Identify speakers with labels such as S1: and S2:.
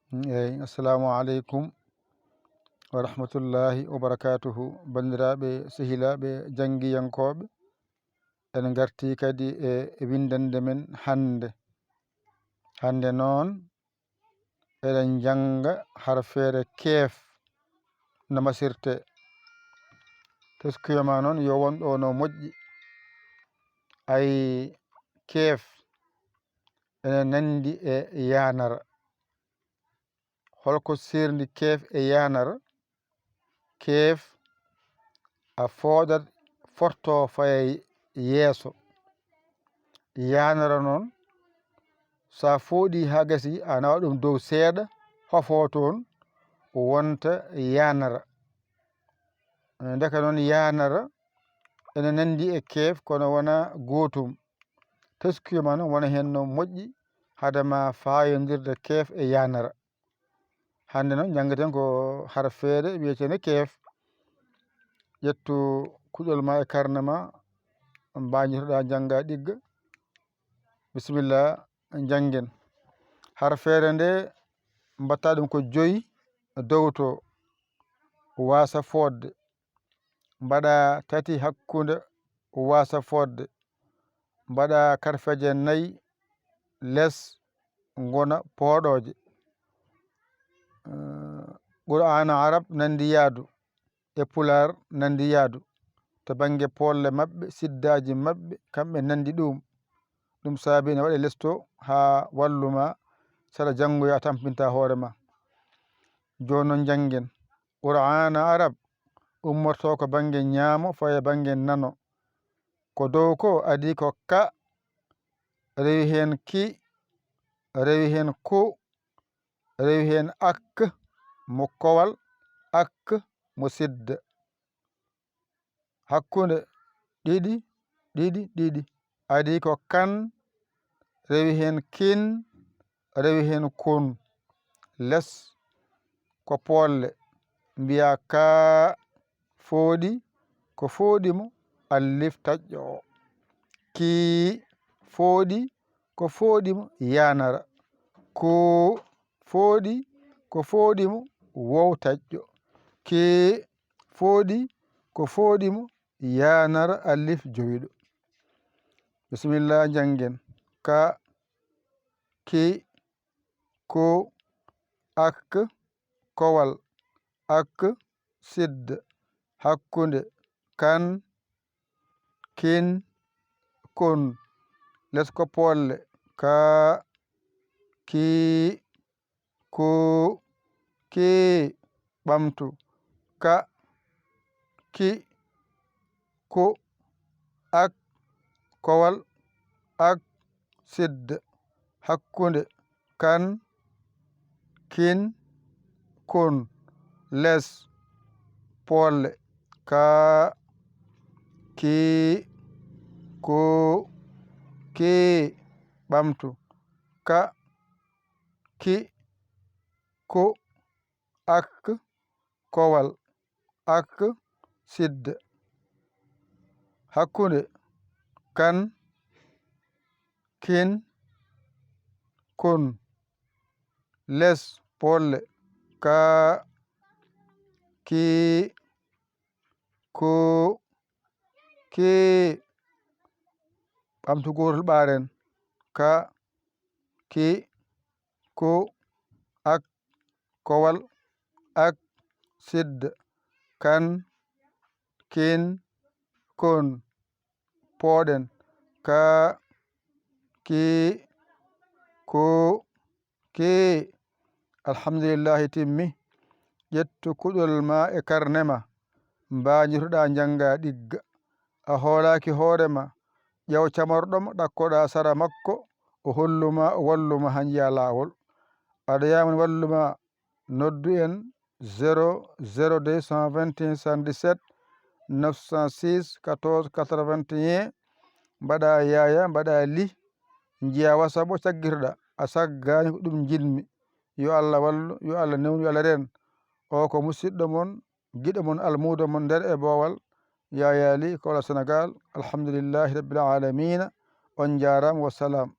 S1: Assalamu alaikum wa rahmatullahi wa barakatuhu. Bandiraɓe sehilaɓe jangiyankoɓe, en garti kadi e windande men hande noon eɗen janga harfere keef no masirte. Teskuyama noon yo wonɗo no moƴƴi. Ay keef ene nandi e yanara. Holko sirdi keef e yanara? Keef a foodat forto faye yeeso. Yanara noon sa fooɗi ha gasi a nawa ɗum dow seeɗa hofo toon wonta yanara. Ndeka noon yanara ene nandi e keef kono wona gotum. Teskuyama noon wona hen no moƴƴi hadema fayodirde keef e yanara. Hande noon janggaten ko harfere wiyetede keef. Ƴettu kuɗol ma e karne ma mbañotoɗa jangga ɗigga. Bisimillah jangen. Harfere nde mbatta ɗum ko 5 dow to wasa fodde. Mbaɗa 3 hakkude wasa fodde. Mbaɗa karfeje 4 less gona pooɗoje. Qur'an arab nandi yaadu e pular nandi yaadu to bange polle mabɓe siddaji mabɓe kamɓe nandi ɗum saabi ne waɗe lesto ha walluma saɗa jangoya a tampinta hoorema. Joni noon jangen. Qur'an arab ummorto ko bange ñaamo faye bange nano. Ko dow ko adi ko ka, rewi hen ki, rewi hen ko, rewi hen ak mo kowal, ak mo sidda. Hakkude ɗiɗi adi ko kan, rewi hen kin, rewi hen kun. Less ko polle mbiya ka fooɗi ko fooɗimo alif taƴƴo o. Ki fooɗi ko fooɗimo yanara. Ko fooɗi ko fooɗimo wow taƴƴo. Ke fooɗi ko fooɗimo yanara alif jowiɗo. Bisimillah jangen. Ka, ki, ko, ak, kowal, ak, sidda, hakkude, kan, kin, kun. Less ko polle ka, ki, ko, ke, ɓamtu ka, ki, ko, ak, kowal, ak, sidda, hakkude, kan, kin, kun. Less polle ka, ki, ko, ke, ɓamtu ka, ki, ko, ak, kowal, ak, sidda, hakkude, kan, kin, kun. Less polle ka, ki, ko, ke, ɓamtu gotol ɓaren ka, ki, ko, ak, kowal, ak, sidda, kan, kin, kun. Pooɗen ka, ki, ko, ke. Alhamdulillahi timmi. Ƴettu kuɗol ma e karnema mbañotoɗa janga ɗigga. A hoolaki hoorema ƴew camorɗomo ɗakkoɗa sara makko o holluma o walluma ha jiiya lawol. Aɗa yamani walluma noddu en 00221 77 906 14 81. Mbaɗa yaya mbaɗa li jiiya WhatsApp o caggitoɗa a saggani ko ɗum jinmi. Yo Allah wallu, yo Allah newnu, yo Allah ren. O ko musidɗo mon giɗo mon almudo mon nder e boowal Yaya li ko walla Sénégal. Alhamdulillahi rabbil alamina. On jarama, wassalam.